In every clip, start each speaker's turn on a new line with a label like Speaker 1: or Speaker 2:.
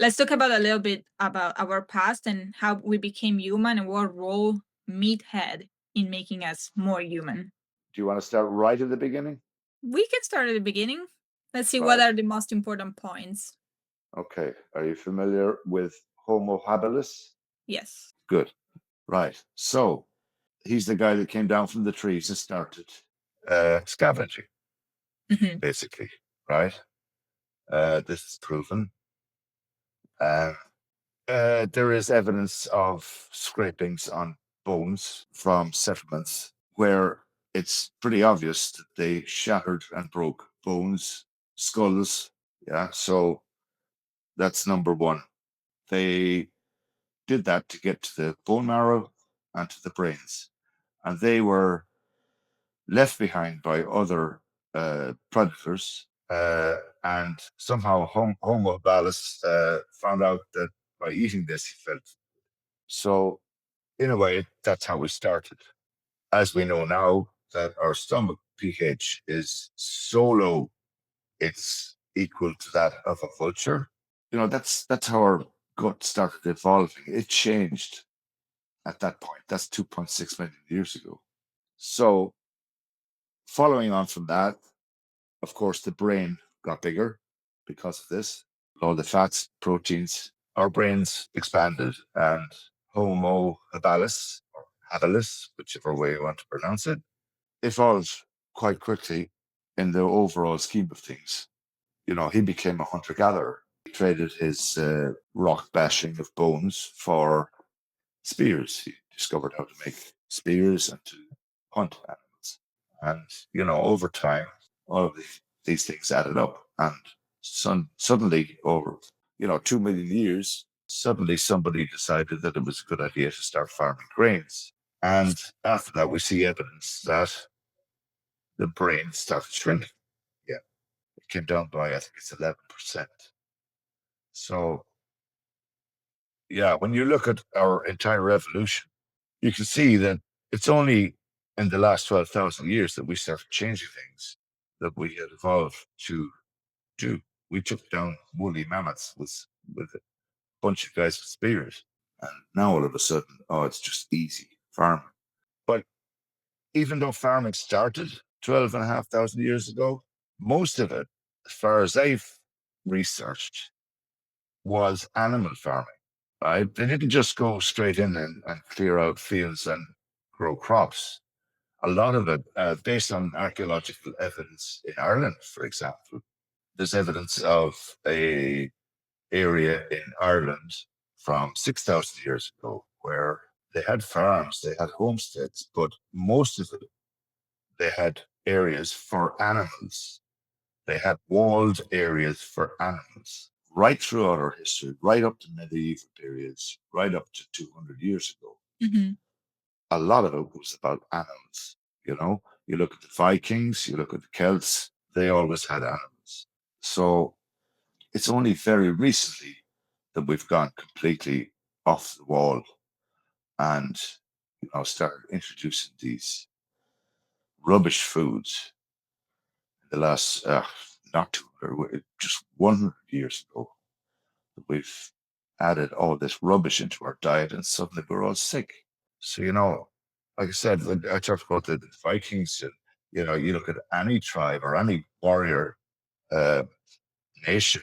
Speaker 1: let's talk about a little bit about our past and how we became human and what role meat had in making us more human.
Speaker 2: Do you want to start right at the beginning?
Speaker 1: We can start at the beginning. Let's see what
Speaker 2: Right.
Speaker 1: are the most important points.
Speaker 2: Okay. Are you familiar with Homo habilis?
Speaker 1: Yes.
Speaker 2: Good. Right. So he's the guy that came down from the trees and started scavenging,
Speaker 1: Hmm.
Speaker 2: basically. Right. This is proven. Uh, there is evidence of scrapings on bones from settlements where it's pretty obvious that they shattered and broke bones, skulls. Yeah. So that's number one. They did that to get to the bone marrow and to the brains. And they were left behind by other predators. And somehow Homo habilis found out that by eating this, he felt. So, in a way, that's how we started. As we know now, that our stomach pH is so low, it's equal to that of a vulture. That's how our gut started evolving. It changed at that point. That's 2.6 million years ago. So, following on from that, of course, the brain got bigger because of this. All the fats, proteins, our brains expanded, and Homo habilis, or habilis, whichever way you want to pronounce it, evolved quite quickly in the overall scheme of things. He became a hunter gatherer. He traded his rock bashing of bones for spears. He discovered how to make spears and to hunt animals. And, over time, all of these things added up. And suddenly, over, 2 million years, suddenly somebody decided that it was a good idea to start farming grains. And after that, we see evidence that the brain started shrinking. Yeah. It came down by, I think it's 11%. So, yeah, when you look at our entire evolution, you can see that it's only in the last 12,000 years that we started changing things that we had evolved to do. We took down woolly mammoths with a bunch of guys with spears. And now all of a sudden, oh, it's just easy farming. But even though farming started 12,500 years ago, most of it, as far as I've researched, was animal farming. Right? They didn't just go straight in and clear out fields and grow crops. A lot of it, based on archaeological evidence in Ireland, for example, there's evidence of a area in Ireland from 6,000 years ago where they had farms, they had homesteads, but most of it, they had areas for animals. They had walled areas for animals right throughout our history, right up to medieval periods, right up to 200 years ago.
Speaker 1: Hmm.
Speaker 2: A lot of it was about animals. You look at the Vikings, you look at the Celts, they always had animals. So it's only very recently that we've gone completely off the wall and started introducing these rubbish foods in the last not 200, just 100 years ago. That we've added all this rubbish into our diet and suddenly we're all sick. So, like I said, when I talked about the Vikings, and, you look at any tribe or any warrior uh, nation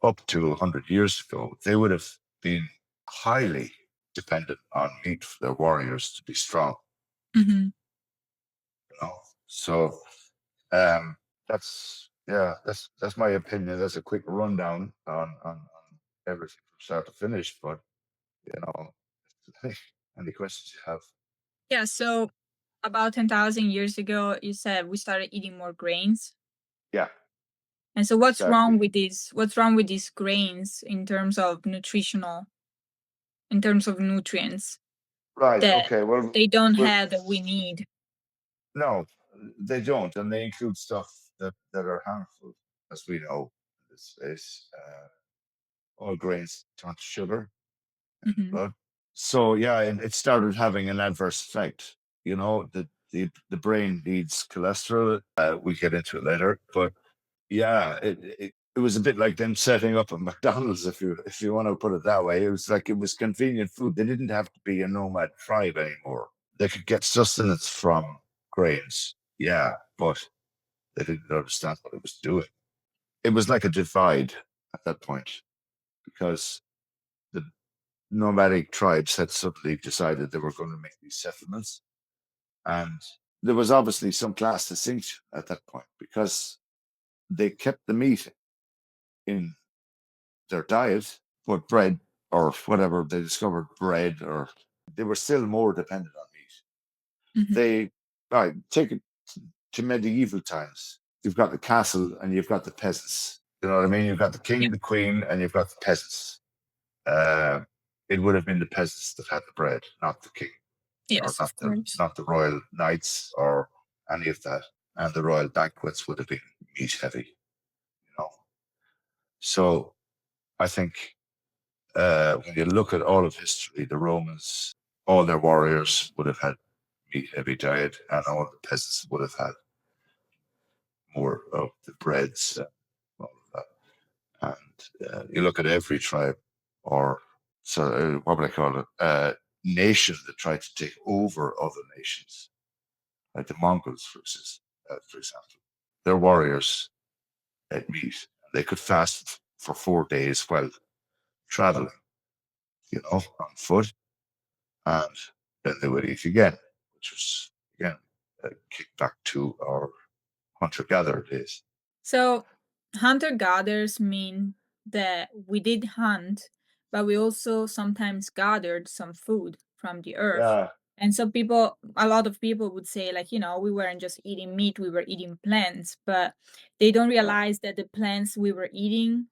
Speaker 2: up to 100 years ago, they would have been highly dependent on meat for their warriors to be strong.
Speaker 1: Hmm.
Speaker 2: You know? So um, that's my opinion. That's a quick rundown on everything from start to finish. But you know, any questions you have?
Speaker 1: Yeah. So about 10,000 years ago, you said we started eating more grains.
Speaker 2: Yeah,
Speaker 1: And so what's wrong
Speaker 2: exactly.
Speaker 1: with these? What's wrong with these grains in terms of nutrients
Speaker 2: Right.
Speaker 1: that
Speaker 2: Okay. Well,
Speaker 1: they don't
Speaker 2: well,
Speaker 1: have that we need?
Speaker 2: no, they don't, and they include stuff that are harmful, as we know in this space. All grains turn to sugar in the
Speaker 1: Hmm.
Speaker 2: blood. So yeah, and it started having an adverse effect. The brain needs cholesterol. We get into it later, but yeah, it was a bit like them setting up a McDonald's, if you want to put it that way. It was like it was convenient food. They didn't have to be a nomad tribe anymore. They could get sustenance from grains, yeah, but they didn't understand what it was doing. It was like a divide at that point because the nomadic tribes had suddenly decided they were going to make these settlements, and there was obviously some class distinction at that point because they kept the meat in their diet, but bread or whatever they discovered bread, or they were still more dependent on meat.
Speaker 1: Hmm.
Speaker 2: They take it to medieval times. You've got the castle and you've got the peasants. You know what I mean? You've got the king,
Speaker 1: Yeah.
Speaker 2: the queen, and you've got the peasants. Uh, it would have been the peasants that had the bread, not the king, or
Speaker 1: Yes, of course.
Speaker 2: not the royal knights or any of that. And the royal banquets would have been meat heavy, you know. So I think when you look at all of history, the Romans, all their warriors would have had meat heavy diet, and all the peasants would have had more of the breads, all of that. And you look at every tribe, or so what would I call it? Nation that tried to take over other nations, like the Mongols, for example. Their warriors ate meat. They could fast for 4 days while traveling, on foot, and then they would eat again, which was again kicked back to our hunter-gatherer days.
Speaker 1: So, hunter gatherers mean that we did hunt, but we also sometimes gathered some food from the earth.
Speaker 2: Yeah,
Speaker 1: And so, people, a lot of people would say, like, we weren't just eating meat, we were eating plants, but they don't
Speaker 2: yeah,
Speaker 1: realize that the plants we were eating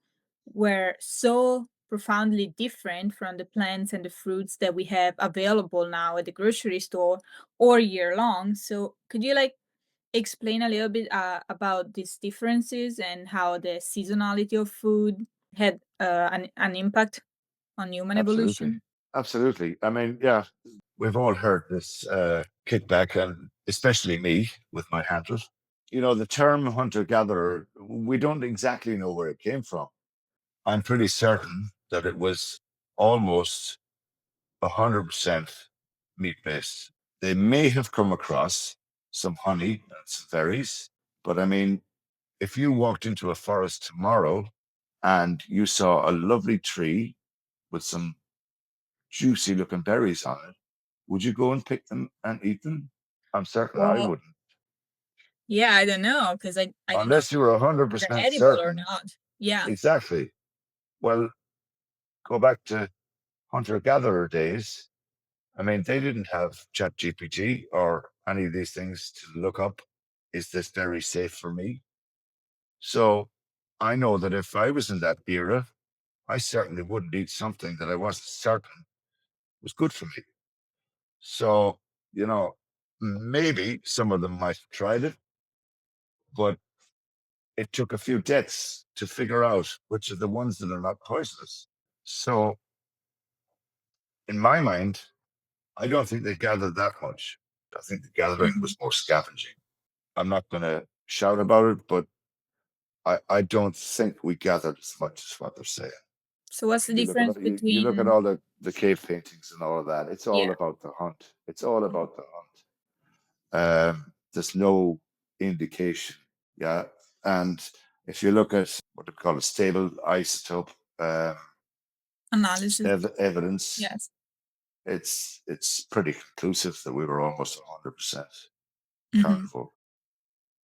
Speaker 1: were so profoundly different from the plants and the fruits that we have available now at the grocery store or year long. So, could you like explain a little bit about these differences and how the seasonality of food had an impact on human
Speaker 2: absolutely,
Speaker 1: evolution?
Speaker 2: absolutely. I mean, yeah, we've all heard this kickback, and especially me with my handles. The term hunter-gatherer, we don't exactly know where it came from. I'm pretty certain that it was almost 100% meat based. They may have come across some honey and some berries, but I mean, if you walked into a forest tomorrow and you saw a lovely tree with some juicy looking berries on it, would you go and pick them and eat them? I'm certain I
Speaker 1: Well,
Speaker 2: wouldn't,
Speaker 1: yeah, I don't know because I don't know
Speaker 2: unless you were
Speaker 1: if they're
Speaker 2: 100%
Speaker 1: edible or
Speaker 2: certain.
Speaker 1: not. Yeah.
Speaker 2: Exactly. Well, go back to hunter gatherer days. I mean, they didn't have Chat GPT or any of these things to look up, is this very safe for me? So I know that if I was in that era, I certainly wouldn't eat something that I wasn't certain was good for me. So, maybe some of them might have tried it, but it took a few deaths to figure out which are the ones that are not poisonous. So, in my mind, I don't think they gathered that much. I think the gathering
Speaker 1: Mhm.
Speaker 2: was more scavenging. I'm not going to shout about it, but I don't think we gathered as much as what they're saying.
Speaker 1: So
Speaker 2: I
Speaker 1: what's
Speaker 2: mean,
Speaker 1: the difference
Speaker 2: you look at
Speaker 1: between
Speaker 2: all the cave paintings and all of that. It's all
Speaker 1: yeah.
Speaker 2: about the hunt. It's all about the hunt. There's no indication, yeah. And if you look at what they call a stable isotope um,
Speaker 1: Analysis?
Speaker 2: evidence,
Speaker 1: Yes.
Speaker 2: it's pretty conclusive that we were almost 100%
Speaker 1: Hmm.
Speaker 2: carnivore.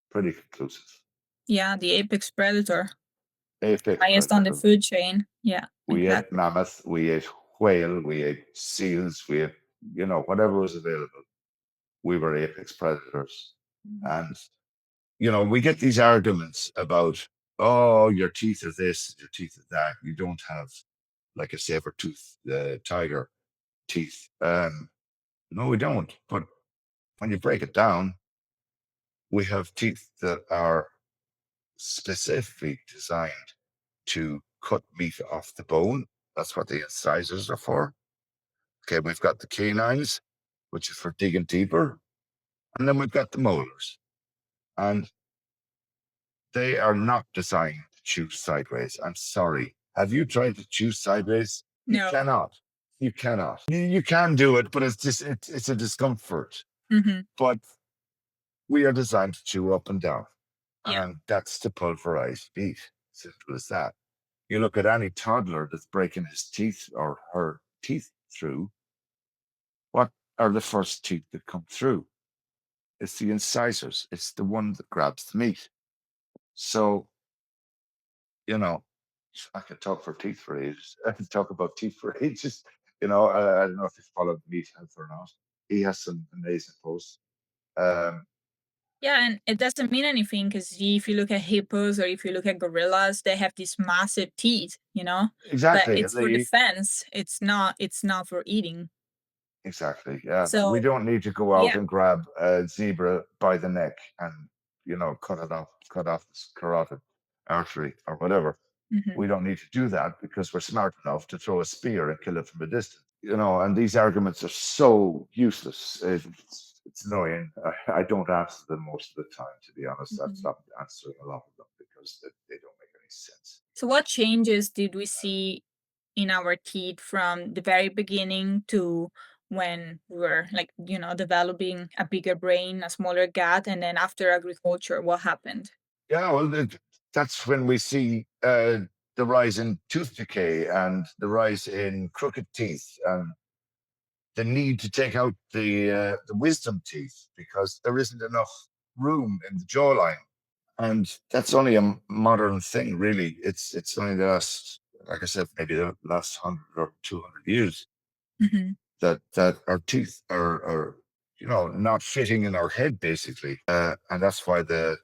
Speaker 2: Pretty conclusive.
Speaker 1: Yeah, the apex predator,
Speaker 2: Apex
Speaker 1: highest on the
Speaker 2: predator.
Speaker 1: food chain. Yeah,
Speaker 2: We ate
Speaker 1: exactly.
Speaker 2: mammoth, we ate whale, we ate seals, we ate, whatever was available. We were apex predators.
Speaker 1: Mhm.
Speaker 2: And, we get these arguments about, oh, your teeth are this, your teeth are that. You don't have like a saber tooth tiger teeth. No, we don't. But when you break it down, we have teeth that are specifically designed to cut meat off the bone. That's what the incisors are for. Okay, we've got the canines, which is for digging deeper, and then we've got the molars, and they are not designed chew sideways. I'm sorry. Have you tried to chew sideways? You
Speaker 1: No.
Speaker 2: cannot. You cannot. You can do it, but it's just it's a discomfort.
Speaker 1: Hmm.
Speaker 2: But we are designed to chew up and down,
Speaker 1: Yeah.
Speaker 2: and that's to pulverize meat. Simple as that. You look at any toddler that's breaking his teeth or her teeth through, what are the first teeth that come through? It's the incisors. It's the one that grabs the meat. So, you know, I could talk for teeth for ages. I could talk about teeth for ages. I don't know if you followed Meat Health or not. He has some amazing posts. Um,
Speaker 1: Yeah, and it doesn't mean anything because if you look at hippos or if you look at gorillas, they have these massive teeth, but
Speaker 2: exactly.
Speaker 1: it's for defense. It's not for eating.
Speaker 2: Exactly. Yeah. We
Speaker 1: So
Speaker 2: don't need to go out
Speaker 1: yeah.
Speaker 2: and grab a zebra by the neck and, cut off its carotid artery or whatever.
Speaker 1: Hmm.
Speaker 2: We don't need to do that because we're smart enough to throw a spear and kill it from a distance. And these arguments are so useless. It's annoying. I don't answer them most of the time, to be honest. I've
Speaker 1: Hmm.
Speaker 2: stopped answering a lot of them because they don't make any sense.
Speaker 1: So what changes did we see in our teeth from the very beginning to when we were like, developing a bigger brain, a smaller gut, and then after agriculture, what happened?
Speaker 2: Yeah, well, that's when we see the rise in tooth decay and the rise in crooked teeth and the need to take out the wisdom teeth because there isn't enough room in the jawline. And that's only a modern thing, really. It's only the last, like I said, maybe the last 100 or 200 years
Speaker 1: Hmm.
Speaker 2: that our teeth are not fitting in our head, basically. And that's why the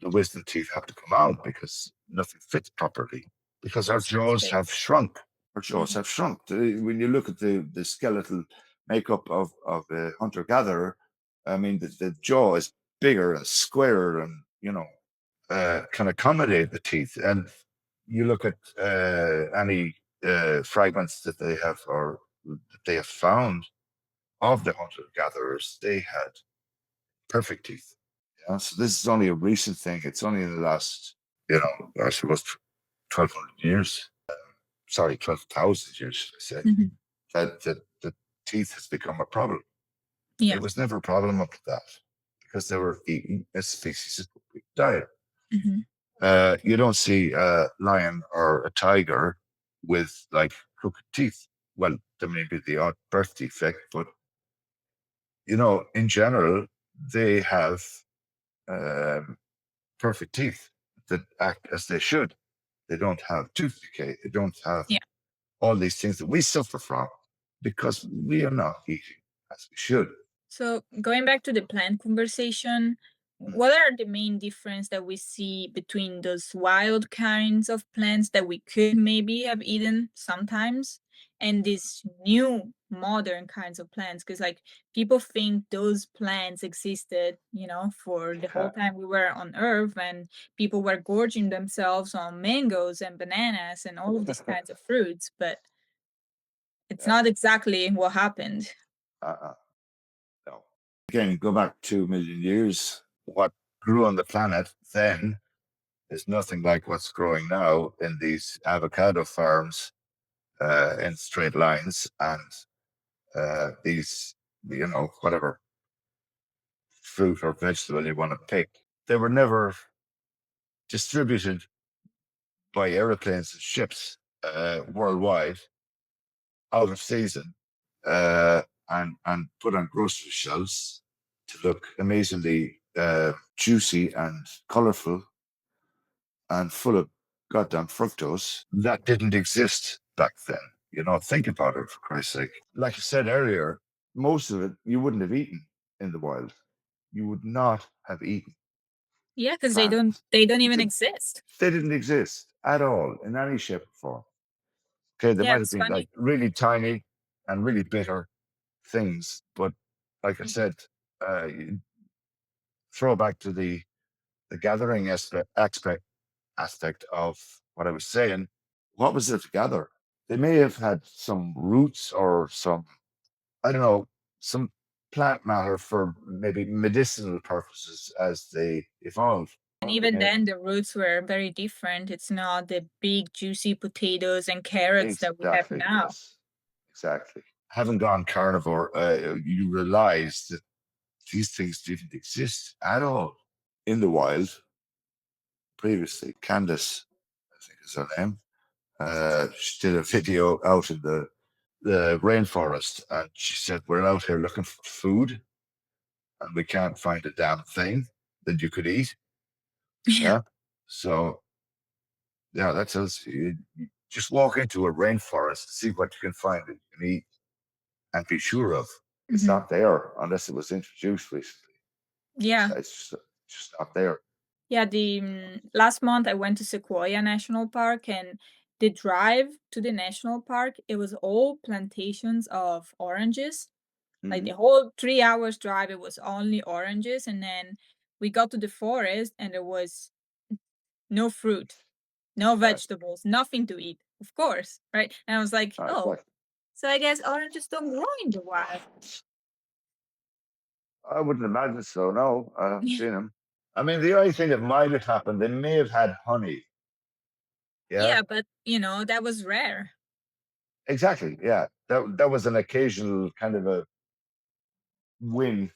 Speaker 2: wisdom teeth have to come out because nothing fits properly because our jaws
Speaker 1: Space.
Speaker 2: have shrunk. Our jaws
Speaker 1: Hmm.
Speaker 2: have shrunk. When you look at the skeletal makeup of a hunter gatherer, I mean, the jaw is bigger and squarer and, can accommodate the teeth. And you look at any fragments that they have or that they have found of the hunter gatherers, they had perfect teeth. Yeah, so this is only a recent thing. It's only in the last, I suppose, 1,200 years. Sorry, 12,000 years, should I say,
Speaker 1: Hmm.
Speaker 2: that the teeth has become a problem.
Speaker 1: Yeah.
Speaker 2: It was never a problem up to that because they were eaten as species of diet.
Speaker 1: Hmm.
Speaker 2: You don't see a lion or a tiger with like crooked teeth. Well, there may be the odd birth defect, but in general, they have um, perfect teeth that act as they should. They don't have tooth decay. They don't have
Speaker 1: Yeah.
Speaker 2: all these things that we suffer from because we are not eating as we should.
Speaker 1: So going back to the plant conversation, what are the main difference that we see between those wild kinds of plants that we could maybe have eaten sometimes and these new modern kinds of plants? Because like people think those plants existed, for the whole time we were on Earth, and people were gorging themselves on mangoes and bananas and all of these kinds of fruits, but it's
Speaker 2: Yeah.
Speaker 1: not exactly what happened.
Speaker 2: Uh-uh. No. Again, go back 2 million years. What grew on the planet then is nothing like what's growing now in these avocado farms in straight lines and these, whatever fruit or vegetable you want to pick. They were never distributed by airplanes and ships worldwide out of season and put on grocery shelves to look amazingly juicy and colorful and full of goddamn fructose. That didn't exist back then. Think about it for Christ's sake. Like I said earlier, most of it you wouldn't have eaten in the wild. You would not have eaten
Speaker 1: Yeah, because they don't
Speaker 2: plants.
Speaker 1: they don't even
Speaker 2: They
Speaker 1: exist.
Speaker 2: they didn't exist at all in any shape or form. Okay, they
Speaker 1: Yeah,
Speaker 2: might have
Speaker 1: it's
Speaker 2: been like
Speaker 1: funny.
Speaker 2: really tiny and really bitter things, but like I
Speaker 1: Mhm.
Speaker 2: said, you throw back to the gathering aspect of what I was saying. What was there to gather? They may have had some roots or some, I don't know, some plant matter for maybe medicinal purposes as they evolved.
Speaker 1: And even
Speaker 2: Yeah,
Speaker 1: then, the roots were very different. It's not the big, juicy potatoes and carrots that we have
Speaker 2: exactly.
Speaker 1: now.
Speaker 2: Yes, exactly. Having gone carnivore, you realize that these things didn't exist at all in the wild previously. Candace, I think is her name, she did a video out in the rainforest, and she said, "We're out here looking for food, and we can't find a damn thing that you could eat."
Speaker 1: Yeah.
Speaker 2: Yeah. So yeah, that tells you, you just walk into a rainforest, see what you can find that you can eat, and be sure of. It's
Speaker 1: Mhm.
Speaker 2: not there unless it was introduced recently.
Speaker 1: Yeah.
Speaker 2: It's just not there.
Speaker 1: Yeah, the last month I went to Sequoia National Park, and the drive to the national park, it was all plantations of oranges. Like
Speaker 2: Hmm.
Speaker 1: the whole 3 hours drive, it was only oranges, and then we got to the forest and there was no fruit, no
Speaker 2: Right.
Speaker 1: vegetables, nothing to eat, of course, right? And I was like, "Oh,
Speaker 2: Exactly.
Speaker 1: so I guess oranges don't grow in the wild."
Speaker 2: I wouldn't imagine so. No, I haven't seen them. I mean, the only thing that might have happened, they may have had honey. Yeah,
Speaker 1: Yeah, but, that was rare.
Speaker 2: exactly. Yeah, that was an occasional kind of a win,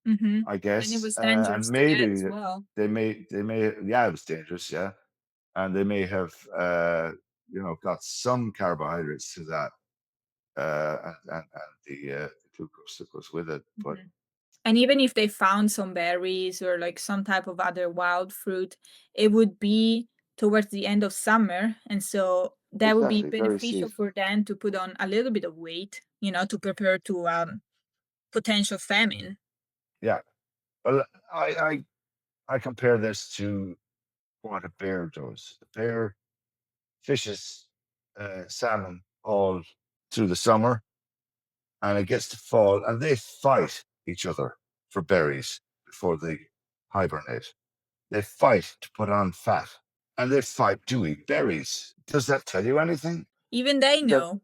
Speaker 1: Mhm.
Speaker 2: I
Speaker 1: And it
Speaker 2: guess,
Speaker 1: was
Speaker 2: and
Speaker 1: dangerous to get as
Speaker 2: maybe
Speaker 1: well.
Speaker 2: they may yeah, it was dangerous. Yeah, and they may have got some carbohydrates to that, and the glucose that goes with it. But
Speaker 1: Mhm. And even if they found some berries or like some type of other wild fruit, it would be towards the end of summer. And so that would be
Speaker 2: exactly, very
Speaker 1: beneficial
Speaker 2: seasonal.
Speaker 1: for them to put on a little bit of weight, to prepare to potential famine.
Speaker 2: Yeah. Well, I compare this to what a bear does. The bear fishes salmon all through the summer, and it gets to fall, and they fight each other for berries before they hibernate. They fight to put on fat, and they fight to eat berries. Does that tell you anything?
Speaker 1: Even they
Speaker 2: That
Speaker 1: know.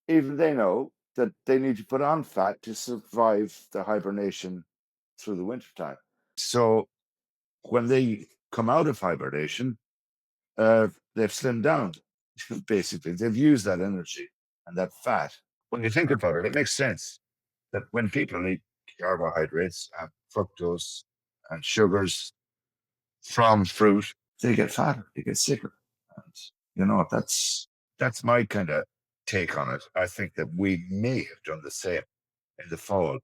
Speaker 2: even they know that they need to put on fat to survive the hibernation through the wintertime. So when they come out of hibernation, they've slimmed down. Basically, they've used that energy and that fat. When you think about it, it makes sense that when people eat carbohydrates and fructose and sugars from fruit, they get fatter, they get sicker. And that's my kind of take on it. I think that we may have done the same in the fall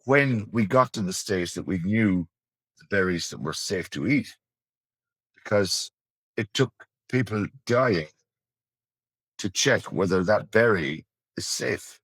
Speaker 2: when we got to the stage that we knew the berries that were safe to eat, because it took people dying to check whether that berry is safe.